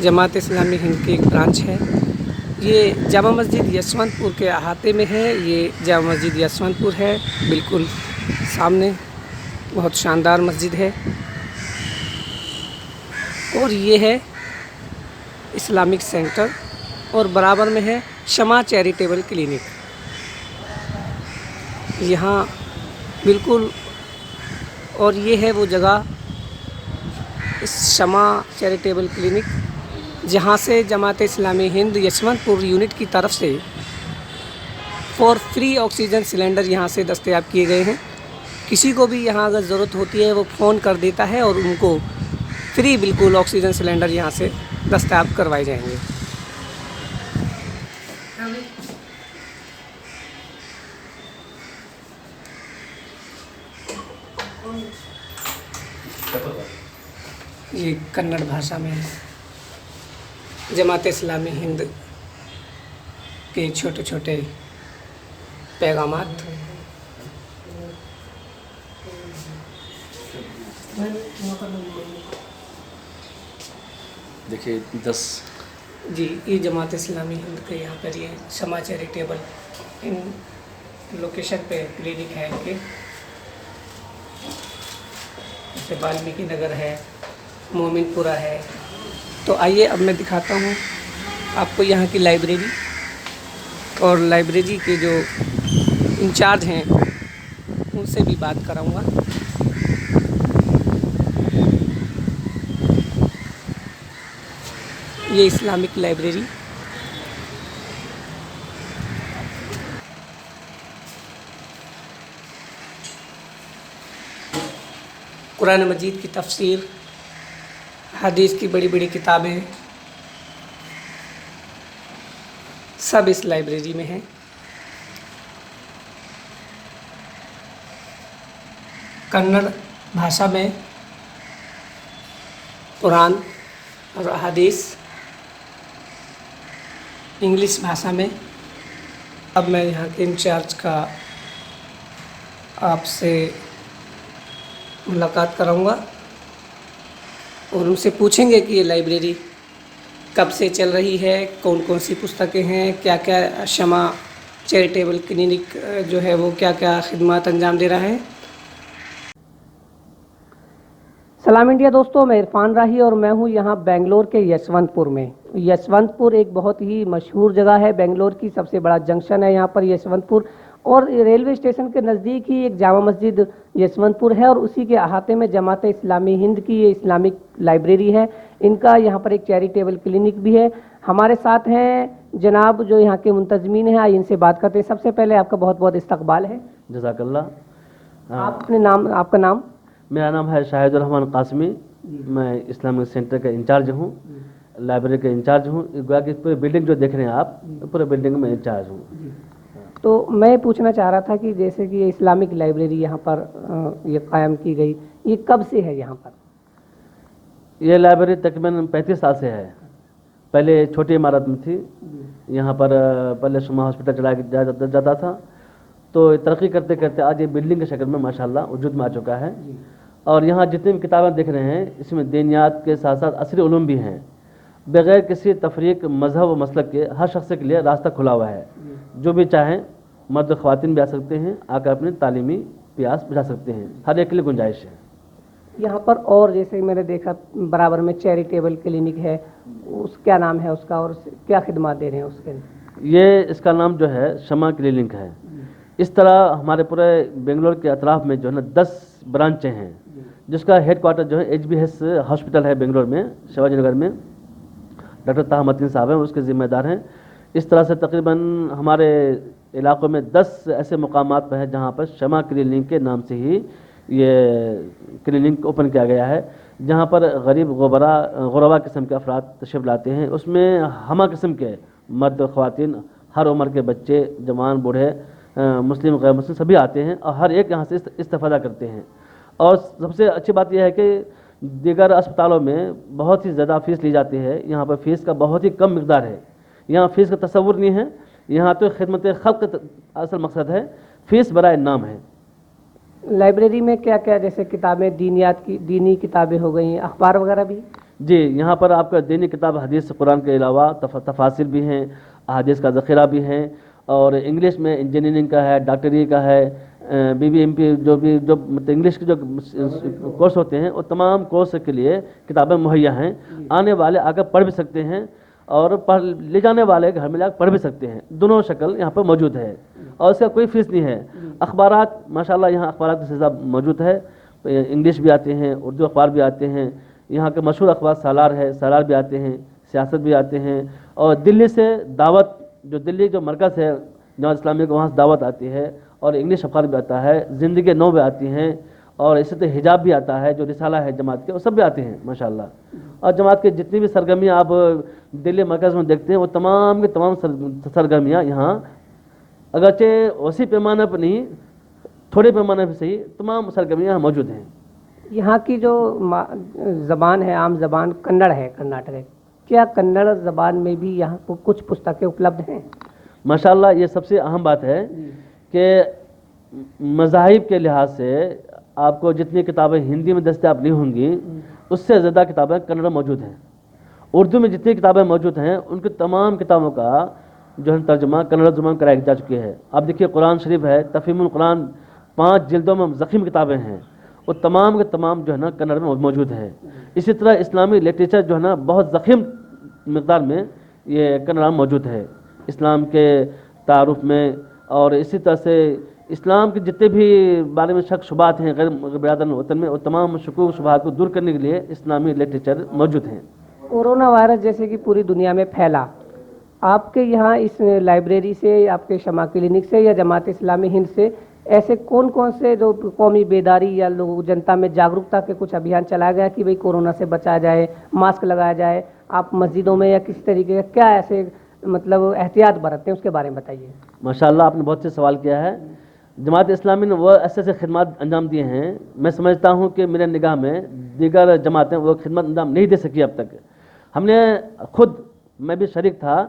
जमात इस्लामी हिंद की एक ब्रांच है। ये जामा मस्जिद यशवंतपुर के अहाते में है। ये जामा मस्जिद यशवंतपुर है, बिल्कुल सामने बहुत शानदार मस्जिद है। और ये है इस्लामिक सेंटर और बराबर में है शमा चैरिटेबल क्लिनिक। यहाँ बिल्कुल, और ये है वो जगह, इस शमा चैरिटेबल क्लिनिक, जहाँ से जमात इस्लामी हिंद यशवंतपुर यूनिट की तरफ से फॉर फ्री ऑक्सीजन सिलेंडर यहाँ से दस्तयाब किए गए हैं। किसी को भी यहाँ अगर ज़रूरत होती है वो फ़ोन कर देता है और उनको फ्री बिल्कुल ऑक्सीजन सिलेंडर यहाँ से दस्तयाब करवाए जाएंगे। ये कन्नड़ भाषा में है। जमात इस्लामी हिंद के छोटे छोटे पैगामात। देखिए 10 जी, ये जमात इस्लामी हिंद के यहाँ पर ये शमा चैरिटेबल इन लोकेशन पे क्लिनिक है इनके। जैसे वाल्मीकि नगर है, मोमिनपुरा है। तो आइए अब मैं दिखाता हूँ आपको यहाँ की लाइब्रेरी, और लाइब्रेरी के जो इंचार्ज हैं उनसे भी बात कराऊँगा। ये इस्लामिक लाइब्रेरी। कुरान मजीद की तफसीर, हदीस की बड़ी बड़ी किताबें सब इस लाइब्रेरी में हैं। कन्नड़ भाषा में कुरान और हदीस, इंग्लिश भाषा में। अब मैं यहाँ के इंचार्ज का आपसे मुलाकात कराऊंगा और उनसे पूछेंगे कि ये लाइब्रेरी कब से चल रही है, कौन कौन सी पुस्तकें हैं, क्या क्या शमा चैरिटेबल क्लिनिक जो है वो क्या क्या खिदमत अंजाम दे रहा है। सलाम इंडिया दोस्तों, मैं इरफान राही और मैं हूँ यहाँ बेंगलोर के यशवंतपुर में। यशवंतपुर एक बहुत ही मशहूर जगह है, बेंगलोर की सबसे बड़ा जंक्शन है यहाँ पर यशवंतपुर, और रेलवे स्टेशन के नज़दीक ही एक जामा मस्जिद यशवंतपुर है और उसी के अहाते में जमात इस्लामी हिंद की ये इस्लामिक लाइब्रेरी है। इनका यहाँ पर एक चैरिटेबल क्लिनिक भी है। हमारे साथ हैं जनाब जो यहाँ के मुंतजमीन हैं, आइए इनसे बात करते हैं। सबसे पहले आपका बहुत बहुत इस्तकबाल है। जज़ाकल्लाह। आप अपने नाम, आपका नाम? मेरा नाम है शाहिदुर रहमान कासमी। मैं इस्लामिक सेंटर का इंचार्ज हूँ, लाइब्रेरी का इंचार्ज हूँ। गोया कि पूरे बिल्डिंग जो देख रहे हैं आप, पूरे बिल्डिंग में इंचार्ज हूँ। तो मैं पूछना चाह रहा था कि जैसे कि ये इस्लामिक लाइब्रेरी यहाँ पर ये कायम की गई, ये कब से है यहाँ पर? ये लाइब्रेरी तकरीबन 35 साल से है। पहले छोटी इमारत में थी। यहाँ पर पहले सुमा हॉस्पिटल चलाया जाता था, तो तरक्की करते करते आज ये बिल्डिंग के शक्ल में माशाल्लाह वजूद में आ चुका है। और यहाँ जितनी भी किताबें देख रहे हैं, इसमें दीनियात के साथ साथ असरी उलूम भी हैं। बग़ैर किसी तफरीक, मजहब व मसलक के हर शख्स के लिए रास्ता खुला हुआ है। जो भी चाहें मर्द ख़वातीन भी आ सकते हैं, आकर अपनी तालीमी प्यास बुझा सकते हैं। हर एक के लिए गुंजाइश है यहाँ पर। और जैसे मैंने देखा बराबर में चैरिटेबल क्लिनिक है, उस क्या नाम है उसका और क्या खिदमत दे रहे हैं उसके? ये इसका नाम जो है शमा क्लिनिक है। इस तरह हमारे पूरे बेंगलोर के अतराफ में जो है ना 10 ब्रांचें हैं, जिसका हेड क्वार्टर जो है HBS हॉस्पिटल है बेंगलोर में, शिवाजी नगर में। डॉक्टर ताहा मतीन साहब हैं, उसके ज़िम्मेदार हैं। इस तरह से तकरीबन हमारे इलाक़ों में 10 ऐसे मकामात पर है जहाँ पर शमा क्लिनिक के नाम से ही ये क्लिनिक ओपन किया गया है, जहाँ पर गरीब गुरबा किस्म के अफराद तशरीफ़ लाते हैं। उसमें हमा किस्म के मर्द ख़वातीन, हर उम्र के बच्चे, जवान, बूढ़े, मुस्लिम गैर मुस्लिम सभी आते हैं और हर एक यहाँ से इस्तेफ़ादा करते हैं। और सबसे अच्छी बात यह है कि दीगर अस्पतालों में बहुत ही ज़्यादा फ़ीस ली जाती है, यहाँ पर फ़ीस का बहुत ही कम मिकदार है। यहाँ फ़ीस का तसव्वुर नहीं है, यहाँ तो खिदमत खल्क़ असल मकसद है, फ़ीस बराए नाम है। लाइब्रेरी में क्या क्या, जैसे किताबें, दीनियात की दीनी किताबें हो गई, अखबार वगैरह भी? जी, यहाँ पर आपका दैनिक किताब हदीस कुरान के अलावा तफासिर भी हैं, अहादीस का ज़ख़ीरा भी हैं, और इंग्लिश में इंजीनियरिंग का है, डॉक्टरी का है, BBMP जो भी जो मतलब इंग्लिश के जो कोर्स होते हैं वो तमाम कोर्स के लिए किताबें मुहैया हैं। आने वाले आकर पढ़ भी सकते हैं और पढ़ ले जाने वाले घर में जाकर पढ़ भी सकते हैं। दोनों शक्ल यहाँ पर मौजूद है और इसका कोई फीस नहीं है। अखबारात माशाल्लाह यहाँ अखबारात की सिलसिला मौजूद है, इंग्लिश भी आते हैं, उर्दू अखबार भी आते हैं। यहाँ के मशहूर अखबार सालार है, सालार भी आते हैं, सियासत भी आते हैं, और दिल्ली से दावत, जो दिल्ली जो मरकज़ है जमात इस्लामी का, वहाँ से दावत आती है, और इंग्लिश अखबार भी आता है, ज़िंदगी नौ भी आती हैं, और इसी तरह हिजाब भी आता है, जो रिसाला है जमात के, वो सब भी आते हैं माशाल्लाह। और जमात के जितनी भी सरगर्मियाँ आप दिल्ली मरकज़ में देखते हैं वो तमाम की तमाम सरगर्मियाँ यहाँ अगरचे वसी पैमाने पर नहीं, थोड़े पैमाने पर सही, तमाम सरगर्मियाँ यहाँ मौजूद हैं। यहाँ की जो ज़बान है, आम ज़बान कन्नड़ है कर्नाटक है, क्या कन्नड़ ज़बान में भी यहाँ पर कुछ पुस्तकें उपलब्ध हैं? माशाल्लाह, ये सबसे अहम बात है कि मज़ाहिब के लिहाज से आपको जितनी किताबें हिंदी में दस्तयाब नहीं होंगी उससे ज़्यादा किताबें कन्नड़ मौजूद हैं। उर्दू में जितनी किताबें मौजूद हैं उनकी तमाम किताबों का जो है तर्जुमा कन्नड़ ज़ुबान कराई जा चुकी है। आप देखिए कुरान शरीफ है, तफ़हीमुल कुरान 5 जिल्दों में ज़ख़ीम किताबें हैं, वो तमाम के तमाम जो है ना कन्नड़ में मौजूद है। इसी तरह इस्लामी लिटरेचर जो है ना बहुत ज़ख़ीम मकदार में ये कन्नड़ में मौजूद है, इस्लाम के तारुफ में, और इसी तरह से इस्लाम के जितने भी बारे में शक शुबात हैं गैर बिरादरान वतन में, वो तमाम शकूक शुबात को दूर करने के लिए इस्लामी लिटरेचर मौजूद हैं। कोरोना वायरस जैसे कि पूरी दुनिया में फैला, आपके यहाँ इस लाइब्रेरी से, आपके शमा क्लिनिक से या जमात इस्लामी हिंद से ऐसे कौन कौन से जो कौमी बेदारी या लोग जनता में जागरूकता के कुछ अभियान चलाया गया कि भाई कोरोना से बचाया जाए, मास्क लगाया जाए, आप मस्जिदों में या किसी तरीके का क्या ऐसे मतलब एहतियात बरतते हैं, उसके बारे में बताइए। माशाल्लाह, आपने बहुत से सवाल किया है। जमात इस्लामी ने वो ऐसे खिदमत अंजाम दिए हैं, मैं समझता हूँ कि मेरे निगाह में दीगर जमातें वो खिदमत अंजाम नहीं दे सकी अब तक। हमने खुद, मैं भी शरीक था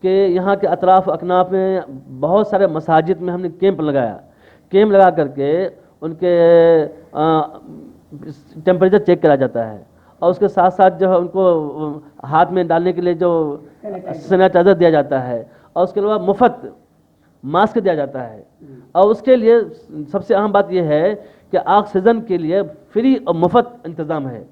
कि यहाँ के अतराफ़ अकनाफ में बहुत सारे मसाजिद में हमने कैंप लगाया, कैंप लगा करके उनके टेम्परेचर चेक करा जाता है, और उसके साथ साथ जो है उनको हाथ में डालने के लिए जो सैनिटाइज़र दिया जाता है, और उसके अलावा मुफ्त मास्क दिया जाता है। और उसके लिए सबसे अहम बात यह है कि ऑक्सीजन के लिए फ्री और मुफ्त इंतज़ाम है।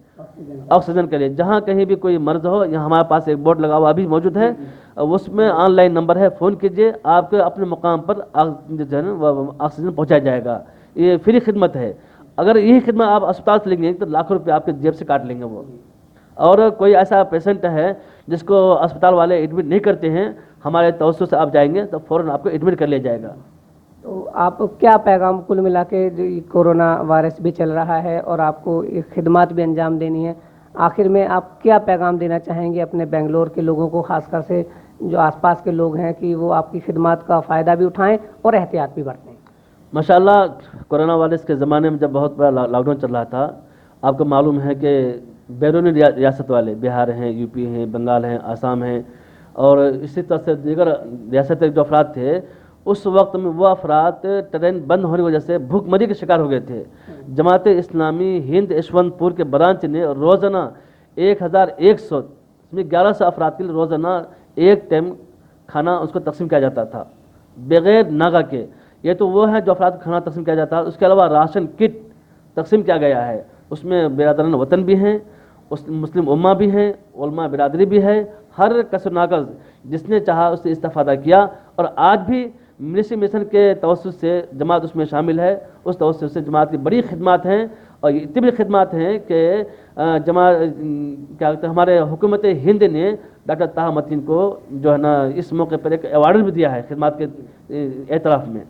ऑक्सीजन के लिए जहाँ कहीं भी कोई मर्ज हो, यहाँ हमारे पास एक बोर्ड लगा हुआ अभी मौजूद है, उसमें ऑनलाइन नंबर है, फ़ोन कीजिए, आपके अपने मुकाम पर ऑक्सीजन पहुँचाया जाएगा। ये फ्री खिदमत है। अगर यही खिदमत आप अस्पताल से लेंगे तो लाखों रुपये आपके जेब से काट लेंगे वो। और कोई ऐसा पेशेंट है जिसको अस्पताल वाले एडमिट नहीं करते हैं, हमारे तवज्जुह से आप जाएंगे तो फ़ौरन आपको एडमिट कर लिया जाएगा। तो आप क्या पैगाम, कुल मिला के जो कोरोना वायरस भी चल रहा है और आपको खिदमत भी अंजाम देनी है, आखिर में आप क्या पैगाम देना चाहेंगे अपने बेंगलोर के लोगों को, ख़ासकर से जो आसपास के लोग हैं, कि वो आपकी खिदमत का फ़ायदा भी उठाएं और एहतियात भी बरतें? माशाल्लाह, कोरोना वायरस के ज़माने में जब बहुत बड़ा लॉकडाउन चल रहा था, आपको मालूम है कि बैरूनी रियासत वाले, बिहार हैं, यूपी हैं, बंगाल हैं, आसाम हैं, और इसी तरह से दीगर रियासत के जो अफराद थे, उस वक्त में वो अफराद ट्रेन बंद होने की वजह से भूखमरी के शिकार हो गए थे। जमात इस्लामी हिंद यशवंतपुर के ब्रांच ने रोज़ाना 1100 इसमें 1100 अफराद के लिए रोज़ाना एक टाइम खाना उसको तकसीम किया जाता था बग़ैर नागा के। ये तो वो है जो अफराद खाना तकसीम किया जाता है। उसके अलावा राशन किट तकसीम किया गया है, उसमें बिरादरान वतन भी हैं, उस मुस्लिम उम्मा भी हैं, उलमा बिरादरी भी है। हर कसर नाकस जिसने चाहा उससे इस्तेफ़ादा किया, और आज भी मिनिस्ट्री मिशन के तवज्जुह से जमात उसमें शामिल है। उस तवज्जुह से जमात की बड़ी खिदमत हैं, और इतनी बड़ी खिदमत हैं कि जमात क्या कहते हैं, हमारे हुकूमत हिंद ने डॉक्टर ताहा मतीन को जो है ना इस मौके पर एक अवार्ड भी दिया है खिदमत के एतराफ़ में।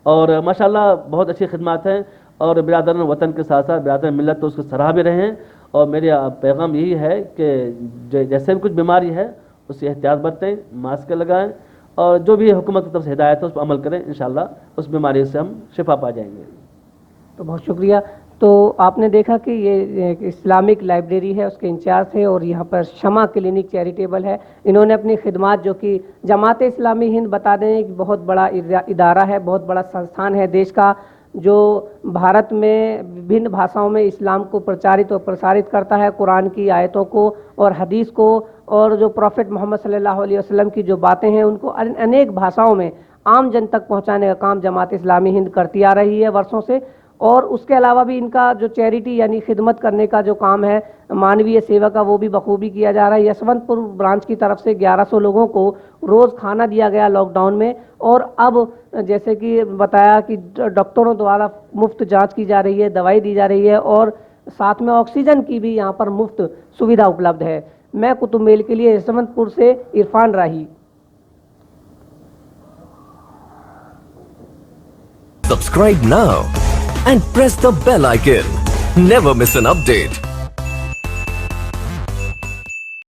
और माशाल्लाह बहुत अच्छी खिदमत हैं, और बिरादरान वतन के साथ साथ बिरादरान मिलत तो उसको सराह भी रहे हैं। और मेरे पैगाम यही है कि जैसे भी कुछ बीमारी है उससे एहतियात बरतें, मास्क लगाएं, और जो भी हुकूमत की तरफ से हिदायत है उस पर अमल करें। इंशाल्लाह उस बीमारी से हम शिफा पा जाएंगे। तो बहुत शुक्रिया। तो आपने देखा कि ये एक इस्लामिक लाइब्रेरी है, उसके इंचार्ज थे, और यहाँ पर शमा क्लिनिक चैरिटेबल है। इन्होंने अपनी खिदमत जो कि जमात इस्लामी हिंद बता दें एक बहुत बड़ा इदारा है, बहुत बड़ा संस्थान है, देश का जो भारत में विभिन्न भाषाओं में इस्लाम को प्रचारित और प्रसारित करता है, कुरान की आयतों को और हदीस को, और जो प्रॉफिट मोहम्मद सल्लल्लाहु अलैहि वसल्लम की जो बातें हैं उनको अनेक भाषाओं में आम जन तक पहुंचाने का काम जमात इस्लामी हिंद करती आ रही है वर्षों से। और उसके अलावा भी इनका जो चैरिटी यानी खिदमत करने का जो काम है, मानवीय सेवा का, वो भी बखूबी किया जा रहा है। यशवंतपुर ब्रांच की तरफ से 1100 लोगों को रोज़ खाना दिया गया लॉकडाउन में, और अब जैसे कि बताया कि डॉक्टरों द्वारा मुफ्त जांच की जा रही है, दवाई दी जा रही है, और साथ में ऑक्सीजन की भी यहाँ पर मुफ्त सुविधा उपलब्ध है। मैं कुतुब मेल के लिए यशवंतपुर से इरफान राही। Subscribe now and press the bell icon. Never miss an update.